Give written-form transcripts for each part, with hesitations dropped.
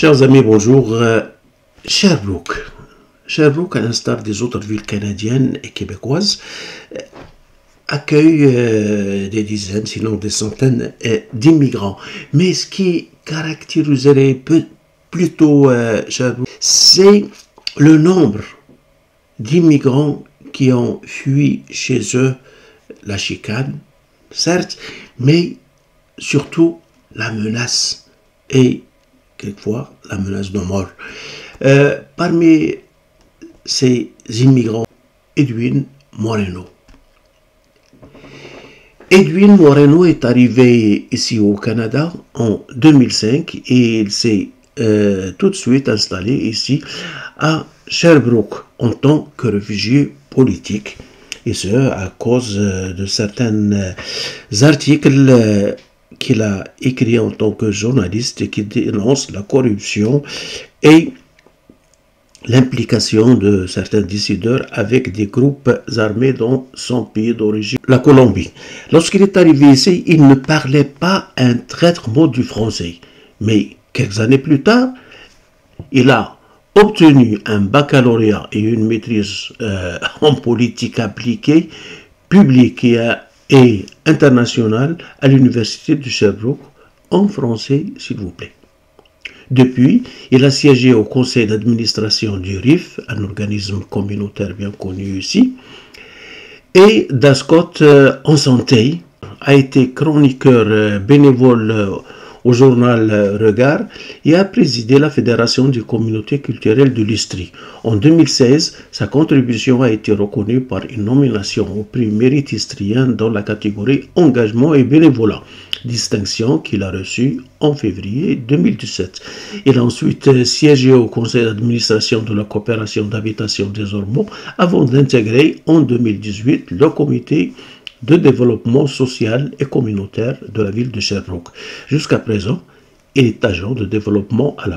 Chers amis, bonjour. Sherbrooke. Sherbrooke, à l'instar des autres villes canadiennes et québécoises, accueille des dizaines, sinon des centaines d'immigrants. Mais ce qui caractériserait plutôt Sherbrooke, c'est le nombre d'immigrants qui ont fui chez eux la chicane, certes, mais surtout la menace et quelquefois la menace de mort. Parmi ces immigrants, Edwin Moreno. Edwin Moreno est arrivé ici au Canada en 2005 et il s'est tout de suite installé ici à Sherbrooke en tant que réfugié politique. Et ce, à cause de certains articles qu'il a écrits en tant que journaliste et qui dénoncent la corruption et l'implication de certains décideurs avec des groupes armés dans son pays d'origine, la Colombie. Lorsqu'il est arrivé ici, il ne parlait pas un traître mot du français. Mais quelques années plus tard, il a obtenu un baccalauréat et une maîtrise en politique appliquée, publique et internationale à l'université de Sherbrooke, en français, s'il vous plaît. Depuis, il a siégé au conseil d'administration du RIF, un organisme communautaire bien connu ici, et d'Ascot en santé, a été chroniqueur bénévole au journal Regard et a présidé la Fédération des communautés culturelles de l'Istrie. En 2016, sa contribution a été reconnue par une nomination au prix Mérite istrien dans la catégorie Engagement et bénévolat, distinction qu'il a reçue en février 2017. Il a ensuite siégé au conseil d'administration de la coopération d'habitation des Ormeaux avant d'intégrer en 2018 le comité de développement social et communautaire de la ville de Sherbrooke. Jusqu'à présent, il est agent de développement à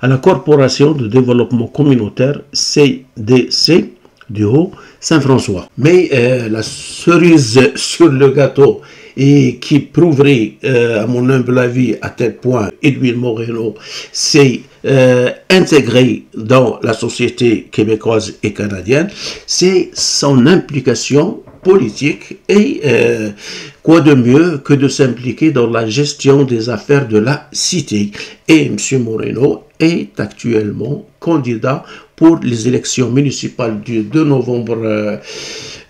la Corporation de développement communautaire CDC du Haut-Saint-François. Mais la cerise sur le gâteau et qui prouverait, à mon humble avis, à tel point Edwin Moreno s'est intégré dans la société québécoise et canadienne, c'est son implication politique et quoi de mieux que de s'impliquer dans la gestion des affaires de la cité. Et M. Moreno est actuellement candidat pour les élections municipales du 2 novembre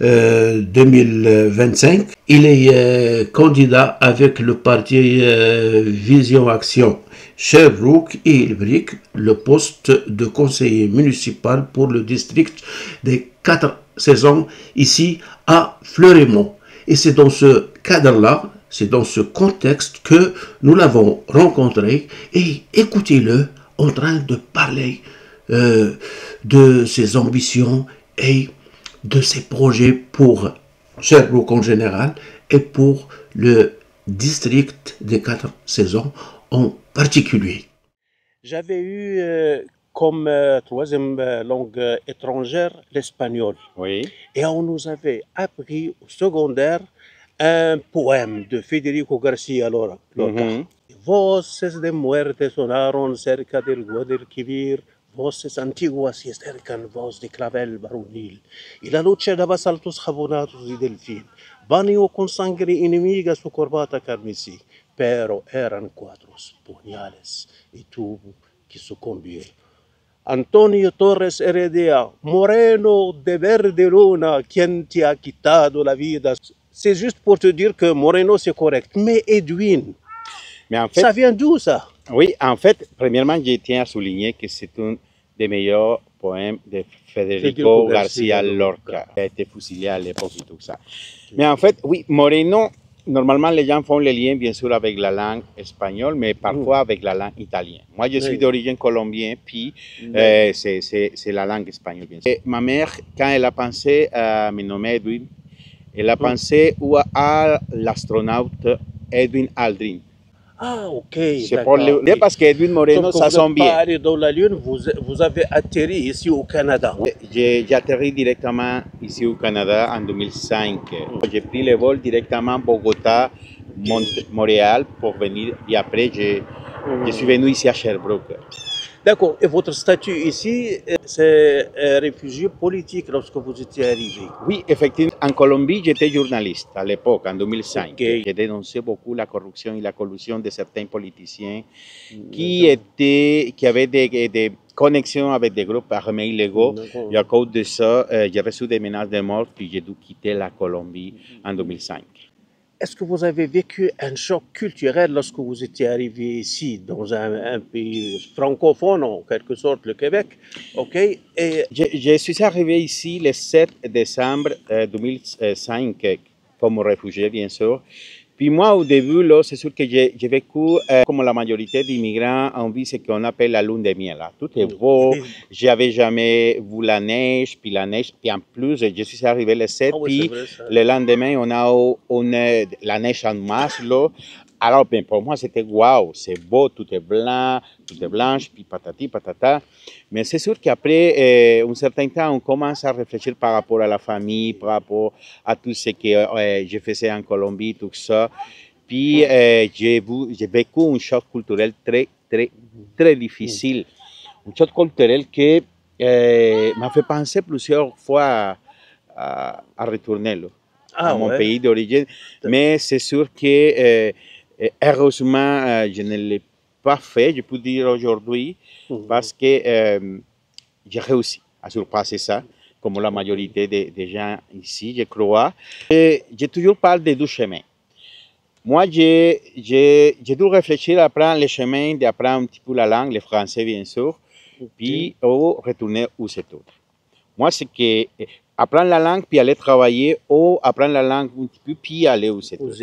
2025. Il est candidat avec le parti Vision Action Sherbrooke et il brique le poste de conseiller municipal pour le district des 4 saisons ici à Fleurimont. Et c'est dans ce cadre-là, c'est dans ce contexte que nous l'avons rencontré et écoutez-le en train de parler de ses ambitions et de ses projets pour Sherbrooke en général et pour le district des 4 saisons en particulier. J'avais eu comme troisième langue étrangère l'espagnol. Oui. Et on nous avait appris au secondaire un poème de Federico García Lorca. Voces de muerte sonaron cerca del Guadalquivir, voces antiguas y cercan voz de clavel varonil. Y la lucha daba saltos jabonados y delfín, baño con sangre enemiga su corbata carmesí, pero eran 4 puñales y tuvo que sucumbir. Antonio Torres Heredia, Moreno de Verde Luna, quien te a quitado la vida. C'est juste pour te dire que Moreno c'est correct, mais Edwin, Mais en fait, ça vient d'où ça? Oui, en fait, premièrement, je tiens à souligner que c'est un des meilleurs poèmes de Federico García Lorca, qui a été fusillé à l'époque et tout ça. Mais en fait, oui, Moreno, normalement, les gens font le lien, bien sûr, avec la langue espagnole, mais parfois avec la langue italienne. Moi, je suis d'origine colombienne, puis c'est la langue espagnole, bien sûr. Et ma mère, quand elle a pensé à me nommer Edwin, elle a pensé à l'astronaute Edwin Aldrin. Ah, ok. C'est pour le dire parce qu'Edwin Moreno, donc, ça sonne bien. Allé dans la Lune, vous avez atterri ici au Canada. J'ai atterri directement ici au Canada en 2005. J'ai pris le vol directement Bogota, Montréal pour venir. Et après, Je suis venu ici à Sherbrooke. D'accord. Et votre statut ici, c'est réfugié politique lorsque vous étiez arrivé. Oui, effectivement. En Colombie, j'étais journaliste à l'époque, en 2005. Ok. J'ai dénoncé beaucoup la corruption et la collusion de certains politiciens qui avaient des connexions avec des groupes armés illégaux. Et à cause de ça, j'ai reçu des menaces de mort, puis j'ai dû quitter la Colombie en 2005. Est-ce que vous avez vécu un choc culturel lorsque vous étiez arrivé ici, dans un pays francophone, en quelque sorte, le Québec? OK. Et Je suis arrivé ici le 7 décembre 2005 comme réfugié, bien sûr. Puis moi, au début, là, c'est sûr que j'ai vécu, comme la majorité d'immigrants, on vit ce qu'on appelle la lune de miel. Là. Tout est beau, j'avais jamais vu la neige, puis en plus, je suis arrivé le 7, oui, puis le lendemain, on a la neige en masse, là. Alors, ben, pour moi, c'était waouh, c'est beau, tout est blanc, tout est blanche, puis patati, patata. Mais c'est sûr qu'après un certain temps, on commence à réfléchir par rapport à la famille, par rapport à tout ce que je faisais en Colombie, tout ça. Puis, j'ai vécu un choc culturel très, très, très difficile. Un choc culturel qui m'a fait penser plusieurs fois à retourner là, à mon pays d'origine. Mais c'est sûr que heureusement, je ne l'ai pas fait, je peux dire aujourd'hui, parce que j'ai réussi à surpasser ça, comme la majorité des gens ici, je crois. J'ai toujours parlé des deux chemins. Moi, j'ai dû réfléchir à prendre le chemin d'apprendre un petit peu la langue, le français bien sûr, puis retourner où c'est autre. Moi, c'est que apprendre la langue, puis aller travailler, ou apprendre la langue un petit peu, puis aller où c'est autre.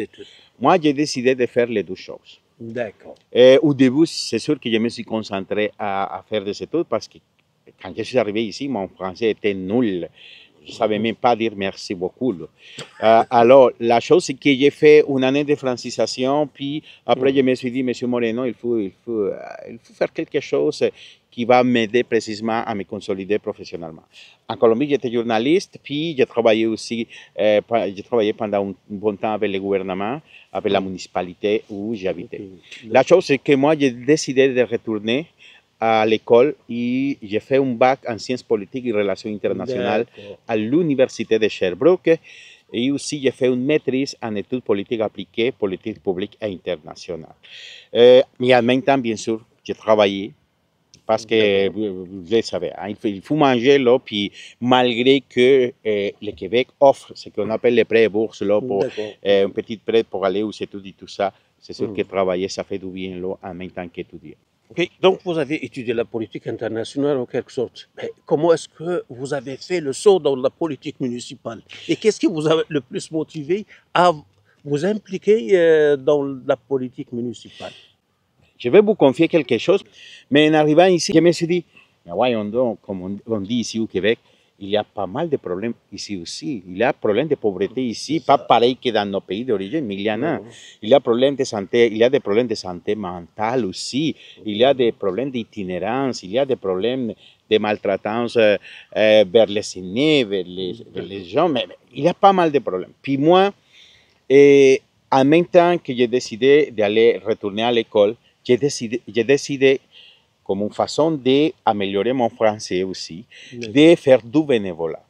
Moi, j'ai décidé de faire les deux choses. D'accord. Au début, c'est sûr que je me suis concentré à faire des études parce que quand je suis arrivé ici, mon français était nul. Je ne savais même pas dire merci beaucoup. Alors, la chose, c'est que j'ai fait une année de francisation, puis après, je me suis dit, Monsieur Moreno, il faut faire quelque chose qui va m'aider précisément à me consolider professionnellement. En Colombie, j'étais journaliste, puis j'ai travaillé aussi, j'ai travaillé pendant un bon temps avec le gouvernement, avec la municipalité où j'habitais. La chose, c'est que moi, j'ai décidé de retourner à l'école et j'ai fait un bac en sciences politiques et relations internationales à l'université de Sherbrooke. Et aussi, j'ai fait une maîtrise en études politiques appliquées, politique publique et internationale. Mais en même temps, bien sûr, j'ai travaillé parce que, vous le savez, hein, il faut manger là, puis malgré que le Québec offre ce qu'on appelle les prêts et bourses, là, pour un petit prêt pour aller où c'est tout ça, c'est sûr que travailler, ça fait du bien là, en même temps qu'étudier. Okay. Donc, vous avez étudié la politique internationale en quelque sorte. Mais comment est-ce que vous avez fait le saut dans la politique municipale? Et qu'est-ce qui vous a le plus motivé à vous impliquer dans la politique municipale? Je vais vous confier quelque chose, mais en arrivant ici, je me suis dit, mais voyons donc, comme on dit ici au Québec, il y a pas mal de problèmes ici aussi. Il y a problème de pauvreté ici, pas pareil que dans nos pays d'origine, mais il y en a. Il y a problème de santé, il y a des problèmes de santé mentale aussi. Il y a des problèmes d'itinérance, il y a des problèmes de maltraitance vers les aînés, vers les gens, mais il y a pas mal de problèmes. Puis moi, en même temps que j'ai décidé d'aller retourner à l'école, j'ai décidé comme une façon d'améliorer mon français aussi, de faire du bénévolat.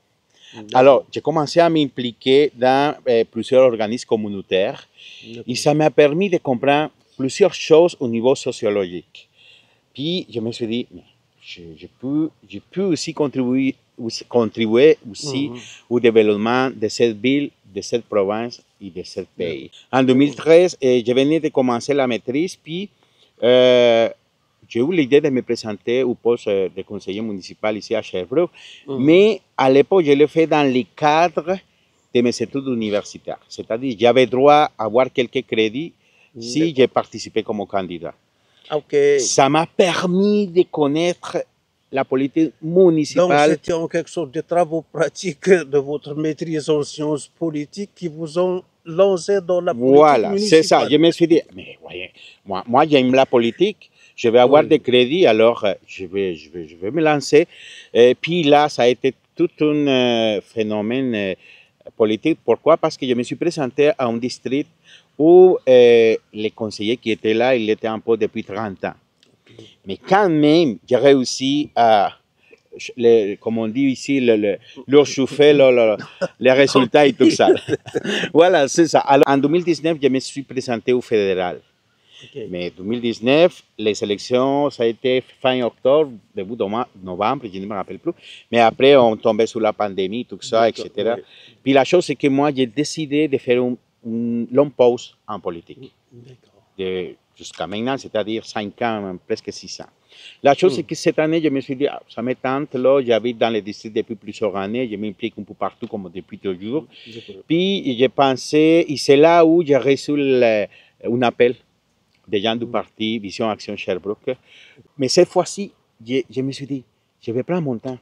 Alors, j'ai commencé à m'impliquer dans plusieurs organismes communautaires et ça m'a permis de comprendre plusieurs choses au niveau sociologique. Puis, je me suis dit, je peux aussi contribuer aussi au développement de cette ville, de cette province et de ce pays. En 2013, je venais de commencer la maîtrise, puis j'ai eu l'idée de me présenter au poste de conseiller municipal ici à Sherbrooke, mais à l'époque, je l'ai fait dans le cadre de mes études universitaires. C'est-à-dire, j'avais droit à avoir quelques crédits si j'ai participé comme candidat. Ça m'a permis de connaître la politique municipale. Donc, c'était en quelque sorte des travaux pratiques de votre maîtrise en sciences politiques qui vous ont lancé dans la politique municipale. Voilà, c'est ça. Je me suis dit, mais voyez, moi j'aime la politique, je vais avoir des crédits, alors je vais me lancer. Et puis là, ça a été tout un phénomène politique. Pourquoi? Parce que je me suis présenté à un district où les conseillers qui étaient là, ils étaient un peu depuis 30 ans. Mais quand même, j'ai réussi à, comme on dit ici, leur chauffer les résultats et tout ça. Voilà, c'est ça. Alors, en 2019, je me suis présenté au fédéral. Okay. Mais 2019, les élections, ça a été fin octobre, début novembre, je ne me rappelle plus. Mais après, on tombait sous la pandémie, tout ça, etc. Oui. Puis la chose, c'est que moi, j'ai décidé de faire une longue pause en politique. Jusqu'à maintenant, c'est-à-dire 5 ans, presque 6 ans. La chose, c'est que cette année, je me suis dit, ah, ça me tente, là, j'habite dans les districts depuis plusieurs années, je m'implique un peu partout, comme depuis toujours. Puis, j'ai pensé, et c'est là où j'ai reçu un appel des gens du parti Vision Action Sherbrooke. Mais cette fois-ci, je me suis dit, je vais prendre mon temps.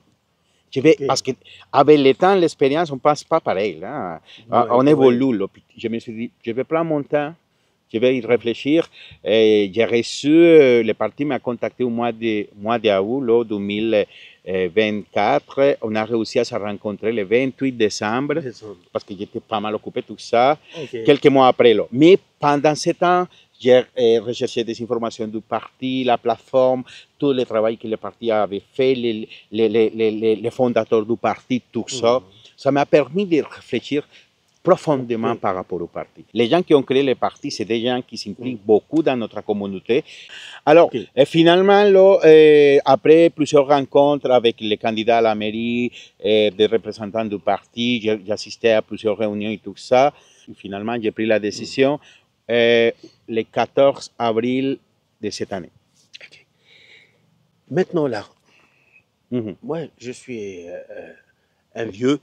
Je vais, parce qu'avec le temps, l'expérience, on ne passe pas pareil. Là. On évolue. Là. Je me suis dit, je vais prendre mon temps, je vais y réfléchir. J'ai reçu, le parti m'a contacté au mois d'août 2024. On a réussi à se rencontrer le 28 décembre, parce que j'étais pas mal occupé, tout ça, quelques mois après. Là. Mais pendant ce temps, j'ai recherché des informations du parti, la plateforme, tout le travail que le parti avait fait, les fondateurs du parti, tout ça. Ça m'a permis de réfléchir profondément par rapport au parti. Les gens qui ont créé le parti, c'est des gens qui s'impliquent beaucoup dans notre communauté. Alors, finalement, là, après plusieurs rencontres avec les candidats à la mairie, des représentants du parti, j'ai assisté à plusieurs réunions et tout ça. Finalement, j'ai pris la décision le 14 avril de cette année. Maintenant, là, moi, je suis un vieux.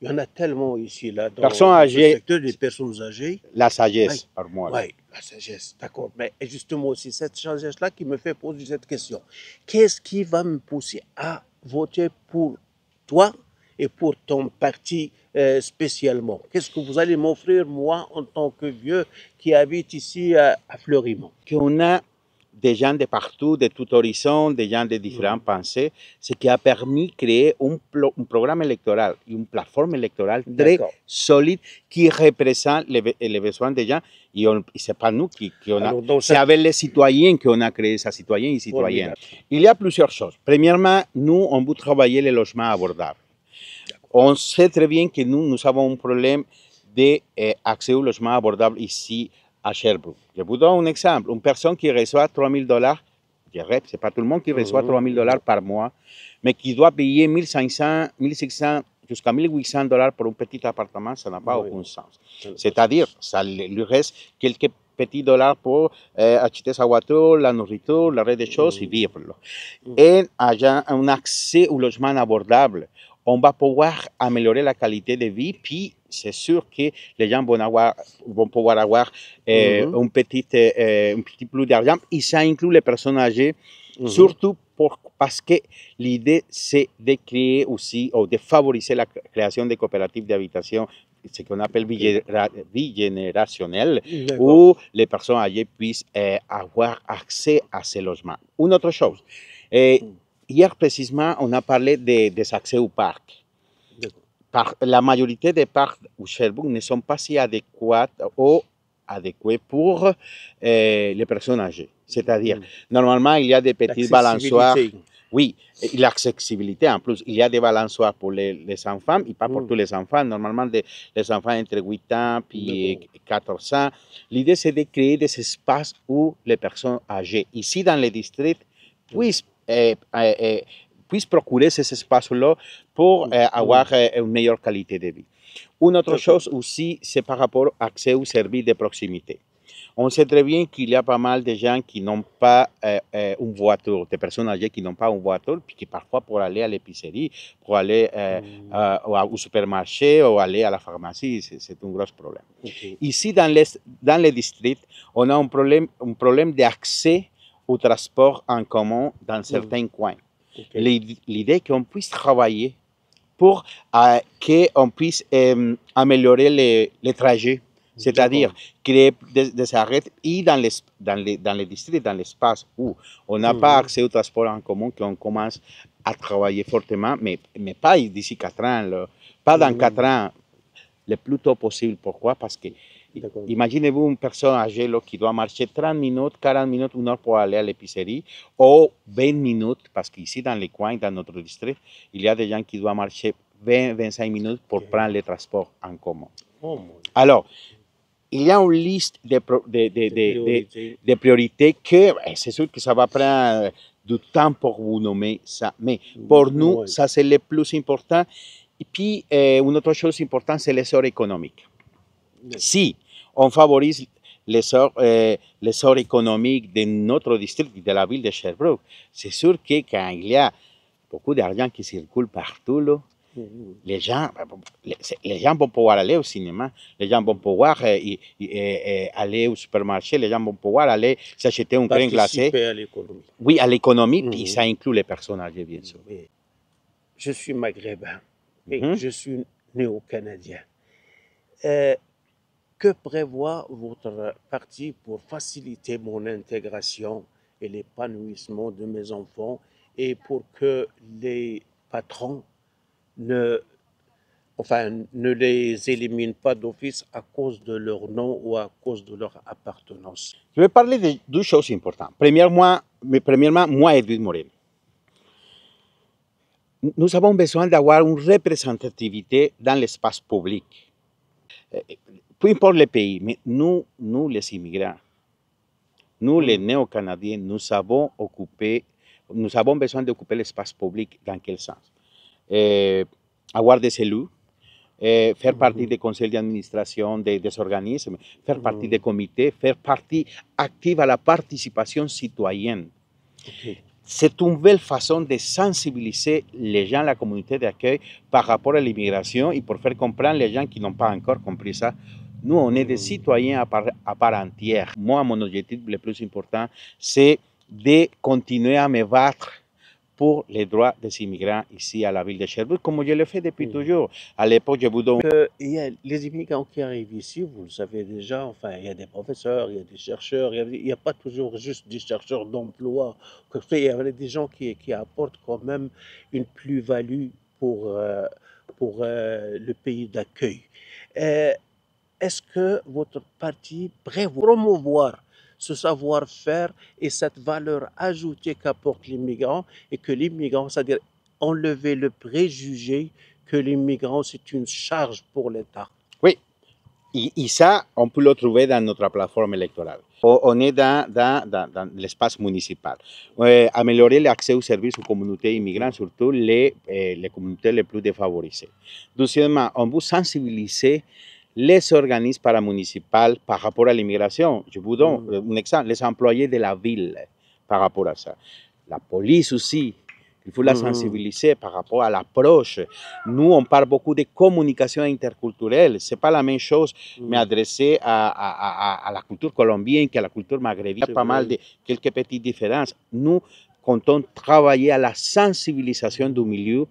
Il y en a tellement ici, là, dans le secteur des personnes âgées. La sagesse, par moi. Oui, la sagesse, d'accord. Mais justement aussi, cette sagesse-là qui me fait poser cette question. Qu'est-ce qui va me pousser à voter pour toi et pour ton parti spécialement? Qu'est-ce que vous allez m'offrir, moi, en tant que vieux qui habite ici à Fleurimont? Qu'on a des gens de partout, de tout horizon, des gens de différentes pensées, ce qui a permis de créer un programme électoral, une plateforme électorale très solide qui représente les besoins des gens. Et ce n'est pas nous qui c'est avec les citoyens qu'on a créé ça, citoyens et citoyennes. Il y a plusieurs choses. Premièrement, nous, on veut travailler les logements abordables. On sait très bien que nous avons un problème d'accès au logement abordable ici à Sherbrooke. Je vous donne un exemple. Une personne qui reçoit $3,000, je répète, ce n'est pas tout le monde qui reçoit $3,000 par mois, mais qui doit payer 1,500, 1,600 jusqu'à $1,800 pour un petit appartement, ça n'a pas aucun sens. C'est-à-dire, ça lui reste quelques petits dollars pour acheter sa voiture, la nourriture, l'arrêt des choses et vivre. Et un accès au logement abordable, on va pouvoir améliorer la qualité de vie, puis c'est sûr que les gens vont pouvoir avoir un petit plus d'argent, et ça inclut les personnes âgées, surtout parce que l'idée, c'est de créer aussi, ou de favoriser la création de coopératives d'habitation, ce qu'on appelle bigénérationnel, où les personnes âgées puissent avoir accès à ces logements. Une autre chose, hier précisément, on a parlé des accès au parc. La majorité des parcs au Sherbrooke ne sont pas si adéquats pour les personnes âgées. C'est-à-dire, normalement, il y a des petits balançoires. Oui, l'accessibilité en plus. Il y a des balançoires pour les enfants et pas pour tous les enfants. Normalement, les enfants entre 8 ans et 14 ans. L'idée, c'est de créer des espaces où les personnes âgées, ici dans les districts, puissent procurer ces espaces-là pour avoir une meilleure qualité de vie. Une autre chose aussi, c'est par rapport à l'accès aux services de proximité. On sait très bien qu'il y a pas mal de gens qui n'ont pas une voiture, des personnes âgées qui n'ont pas une voiture, puis qui parfois pour aller à l'épicerie, pour aller au supermarché ou aller à la pharmacie, c'est un gros problème. Ici, dans les districts, on a un problème d'accès au transport en commun dans certains coins. L'idée qu'on puisse travailler pour qu'on puisse améliorer les trajets, c'est-à-dire créer des arrêts et dans les districts, dans l'espace où on n'a pas accès au transport en commun, qu'on commence à travailler fortement, mais pas d'ici 4 ans, pas dans 4 ans, le plus tôt possible. Pourquoi? Parce que D'accord. Imaginez-vous une personne âgée là, qui doit marcher 30 minutes, 40 minutes, 1 heure pour aller à l'épicerie, ou 20 minutes, parce qu'ici dans les coins, dans notre district, il y a des gens qui doivent marcher 20-25 minutes pour prendre les transports en commun. Oh, mon Dieu. Alors, il y a une liste de priorités que c'est sûr que ça va prendre du temps pour vous nommer ça, mais pour nous, Oui. ça c'est le plus important. Et puis, une autre chose importante, c'est l'essor économique. Si on favorise l'essor économique de notre district, de la ville de Sherbrooke, c'est sûr que quand il y a beaucoup d'argent qui circule partout, là, les gens vont pouvoir aller au cinéma, les gens vont pouvoir aller au supermarché, les gens vont pouvoir aller s'acheter un crème glacée. Participer à l'économie. Oui, à l'économie, puis ça inclut les personnes âgées, bien sûr. Oui. Je suis maghrébin et Mhm. je suis néo-canadien. Que prévoit votre parti pour faciliter mon intégration et l'épanouissement de mes enfants et pour que les patrons ne les éliminent pas d'office à cause de leur nom ou à cause de leur appartenance? Je vais parler de deux choses importantes. Premièrement, moi, Edwin Moreno. Nous avons besoin d'avoir une représentativité dans l'espace public. Peu importe le pays, mais nous les immigrants, nous les néo-canadiens, nous avons besoin d'occuper l'espace public. Dans quel sens? Avoir des élus, faire partie des conseils d'administration des organismes, faire partie des comités, faire partie active à la participation citoyenne. Okay. C'est une belle façon de sensibiliser les gens, la communauté d'accueil par rapport à l'immigration et pour faire comprendre les gens qui n'ont pas encore compris ça. Nous, on est des citoyens à part entière. Moi, mon objectif le plus important, c'est de continuer à me battre pour les droits des immigrants ici à la ville de Sherbrooke, comme je le fais depuis toujours. À l'époque, je vous donne... Il y a les immigrants qui arrivent ici, vous le savez déjà, enfin, il y a des professeurs, il y a des chercheurs, il n'y a pas toujours juste des chercheurs d'emploi. Il y a des gens qui apportent quand même une plus-value pour le pays d'accueil. Est-ce que votre parti prévoit promouvoir ce savoir-faire et cette valeur ajoutée qu'apporte l'immigrant et que l'immigrant, c'est-à-dire enlever le préjugé que l'immigrant, c'est une charge pour l'État? Oui, et ça, on peut le trouver dans notre plateforme électorale. On est dans l'espace municipal. Améliorer l'accès aux services aux communautés immigrantes, surtout les communautés les plus défavorisées. Deuxièmement, on veut sensibiliser les organismes paramunicipaux par rapport à l'immigration. Je vous donne un exemple, les employés de la ville par rapport à ça. La police aussi, il faut la sensibiliser par rapport à l'approche. Nous, on parle beaucoup de communication interculturelle. Ce n'est pas la même chose, mais adressée à la culture colombienne qu'à la culture maghrébine. Il y a pas mal de quelques petites différences. Nous comptons travailler à la sensibilisation du milieu,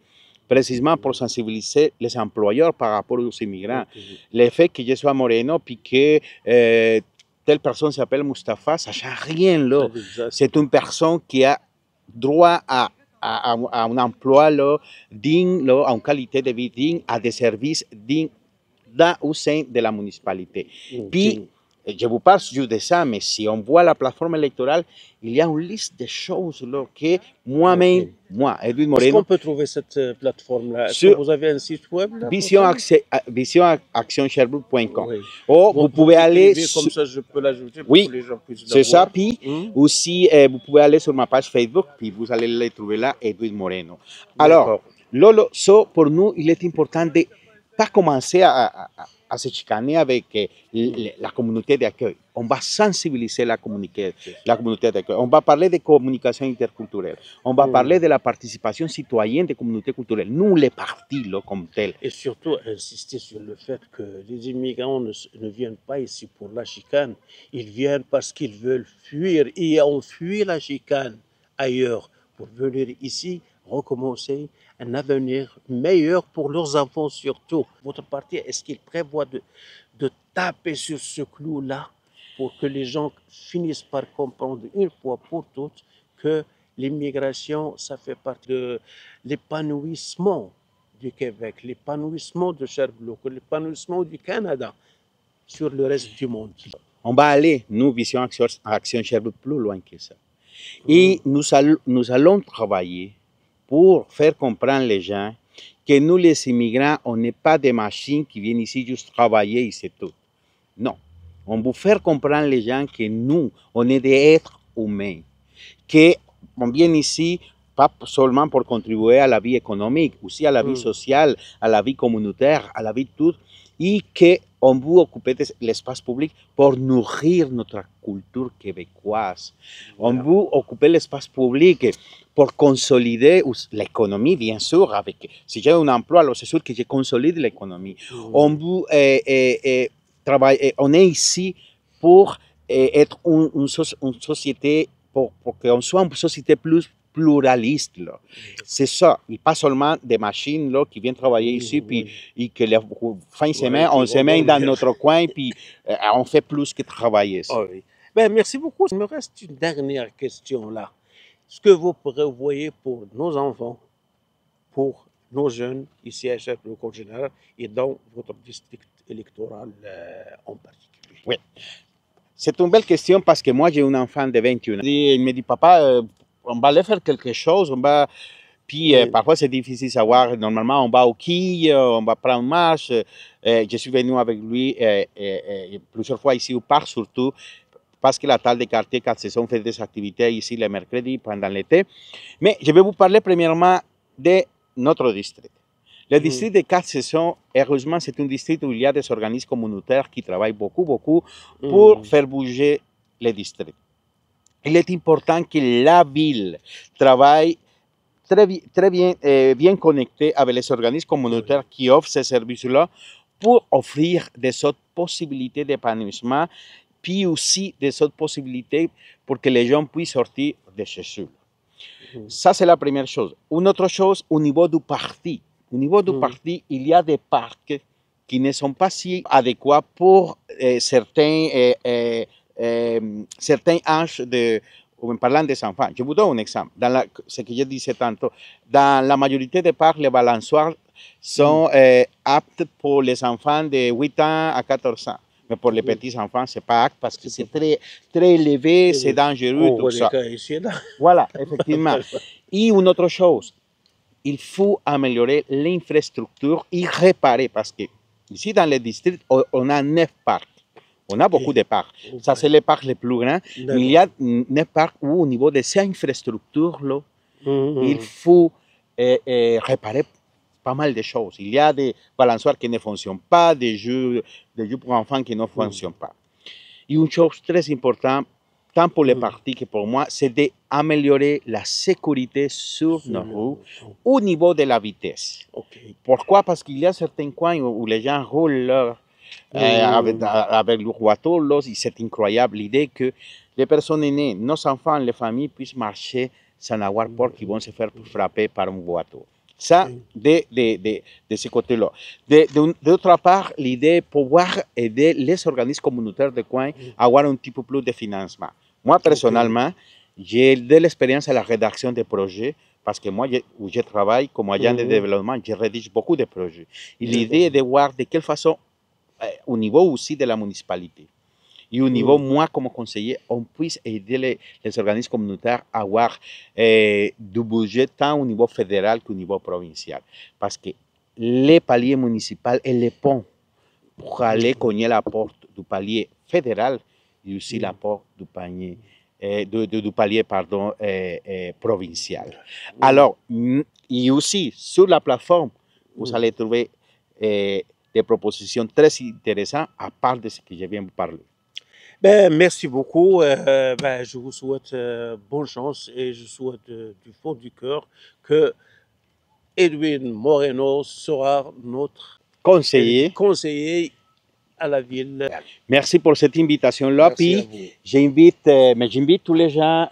précisément pour sensibiliser les employeurs par rapport aux immigrants. Le fait que je sois moreno, puis que telle personne s'appelle Mustapha, ça ne change rien là. C'est une personne qui a droit à un emploi là, digne, là, à une qualité de vie digne, à des services dignes au sein de la municipalité. Puis, je vous parle juste de ça, mais si on voit la plateforme électorale, il y a une liste de choses là, que moi-même, moi, Edwin Moreno... Est-ce qu'on peut trouver cette plateforme-là? Est-ce que vous avez un site web là, visionactionsherbrooke.com. Oui. Oh, vous pouvez aller... Comme ça, je peux l'ajouter pour oui, que les gens puissent c'est ça. voir. Puis aussi, vous pouvez aller sur ma page Facebook, puis vous allez le trouver là, Edwin Moreno. Alors, Lolo, pour nous, il est important de ne pas commencer à se chicaner avec la communauté d'accueil. On va sensibiliser la communauté d'accueil. On va parler de communication interculturelle. On va parler de la participation citoyenne des communautés culturelles. Nous, les partis, là, comme tels. Et surtout, insister sur le fait que les immigrants ne viennent pas ici pour la chicane. Ils viennent parce qu'ils veulent fuir. Et ont fui la chicane ailleurs pour venir ici recommencer un avenir meilleur pour leurs enfants surtout. Votre parti, est-ce qu'il prévoit de taper sur ce clou-là pour que les gens finissent par comprendre une fois pour toutes que l'immigration, ça fait partie de l'épanouissement du Québec, l'épanouissement de Sherbrooke, l'épanouissement du Canada? sur le reste du monde. On va aller, nous, Vision Action Sherbrooke, plus loin que ça. Et nous allons travailler pour faire comprendre les gens que nous, les immigrants, on n'est pas des machines qui viennent ici juste travailler et c'est tout. Non. On veut faire comprendre les gens que nous, on est des êtres humains, qu'on vient ici pas seulement pour contribuer à la vie économique, aussi à la vie sociale, à la vie communautaire, à la vie de tout, et qu'on veut occuper l'espace public pour nourrir notre culture québécoise. On veut occuper l'espace public pour consolider l'économie, bien sûr. Si j'ai un emploi, alors c'est sûr que je consolide l'économie. On veut travailler, on est ici pour être une société, pour qu'on soit une société plus pluraliste. C'est ça, et pas seulement des machines là, qui viennent travailler ici, puis, et que la fin de semaine, on se met dans notre coin, puis on fait plus que travailler. Oh, oui. Ben, merci beaucoup. Il me reste une dernière question là. Ce que vous prévoyez pour nos enfants, pour nos jeunes ici à Sherbrooke en général, et dans votre district électoral en particulier? Oui, c'est une belle question parce que moi j'ai un enfant de 21 ans. Il me dit, papa, on va aller faire quelque chose, puis parfois c'est difficile de savoir, normalement on va au quai, on va prendre une marche. Je suis venu avec lui plusieurs fois ici au parc surtout, parce que la table de quartier 4 saisons fait des activités ici le mercredi pendant l'été. Mais je vais vous parler premièrement de notre district. Le district de 4 saisons, heureusement, c'est un district où il y a des organismes communautaires qui travaillent beaucoup pour faire bouger les districts. Il est important que la ville travaille très bien connectée avec les organismes communautaires qui offrent ces services-là pour offrir des autres possibilités d'épanouissement, puis aussi des autres possibilités pour que les gens puissent sortir de chez eux. Ça, c'est la première chose. Une autre chose, au niveau du parti. Au niveau du parti, il y a des parcs qui ne sont pas si adéquats pour certains âges en parlant des enfants. Je vous donne un exemple. Ce que je disais tantôt, dans la majorité des parcs, les balançoires sont aptes pour les enfants de 8 ans à 14 ans. Mais pour les petits enfants, ce n'est pas apte parce que c'est très élevé, c'est dangereux, tout ça. Voilà, effectivement. Et une autre chose, il faut améliorer l'infrastructure et réparer parce que ici dans le district, on a 9 parcs. On a beaucoup de parcs. Ça, c'est les parcs les plus grands. Mais il y a 9 parcs où, au niveau de ces infrastructures-là, il faut réparer pas mal de choses. Il y a des balançoires qui ne fonctionnent pas, des jeux pour enfants qui ne fonctionnent pas. Et une chose très importante, tant pour les partis que pour moi, c'est d'améliorer la sécurité sur nos routes au niveau de la vitesse. Pourquoi? Parce qu'il y a certains coins où les gens roulent avec le voiture, c'est incroyable l'idée que les personnes aînées, nos enfants, les familles puissent marcher sans avoir peur qu'ils vont se faire frapper par une voiture. Ça, de ce côté-là. D'autre part, l'idée de pouvoir aider les organismes communautaires de coin à avoir un petit peu plus de financement. Moi, personnellement, j'ai de l'expérience à la rédaction des projets parce que moi, où je travaille comme agent de développement, je rédige beaucoup de projets. Et l'idée est de voir de quelle façon, au niveau aussi de la municipalité, et au niveau, moi, comme conseiller, on puisse aider les organismes communautaires à avoir du budget tant au niveau fédéral qu'au niveau provincial. Parce que les paliers municipaux et les ponts pour aller cogner la porte du palier fédéral et aussi la porte du palier, provincial. Alors, et aussi, sur la plateforme, vous allez trouver des propositions très intéressantes à part de ce que je viens de vous parler. Ben, merci beaucoup. Je vous souhaite bonne chance et je souhaite du fond du cœur que Edwin Moreno sera notre conseiller à la ville. Merci pour cette invitation-là. Puis j'invite tous les gens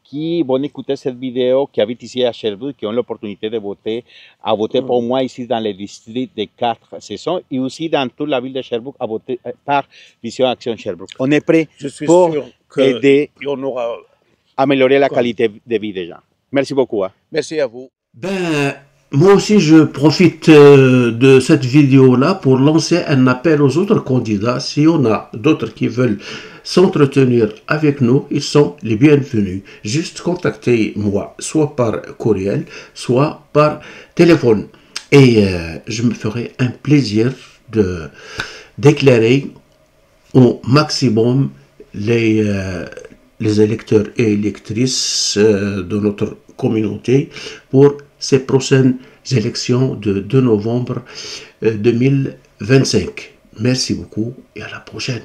qui vont écouter cette vidéo, qui habitent ici à Sherbrooke, qui ont l'opportunité de voter, à voter pour moi ici dans le district de 4 saisons et aussi dans toute la ville de Sherbrooke à voter par Vision Action Sherbrooke. On est prêt pour aider à améliorer la qualité de vie des gens. Merci beaucoup. Merci à vous. Ben, moi aussi, je profite de cette vidéo-là pour lancer un appel aux autres candidats. Si on a d'autres qui veulent s'entretenir avec nous, ils sont les bienvenus. Juste contactez-moi, soit par courriel, soit par téléphone. Et je me ferai un plaisir d'éclairer au maximum les électeurs et électrices de notre communauté pour ces prochaines élections de 2 novembre 2025. Merci beaucoup et à la prochaine.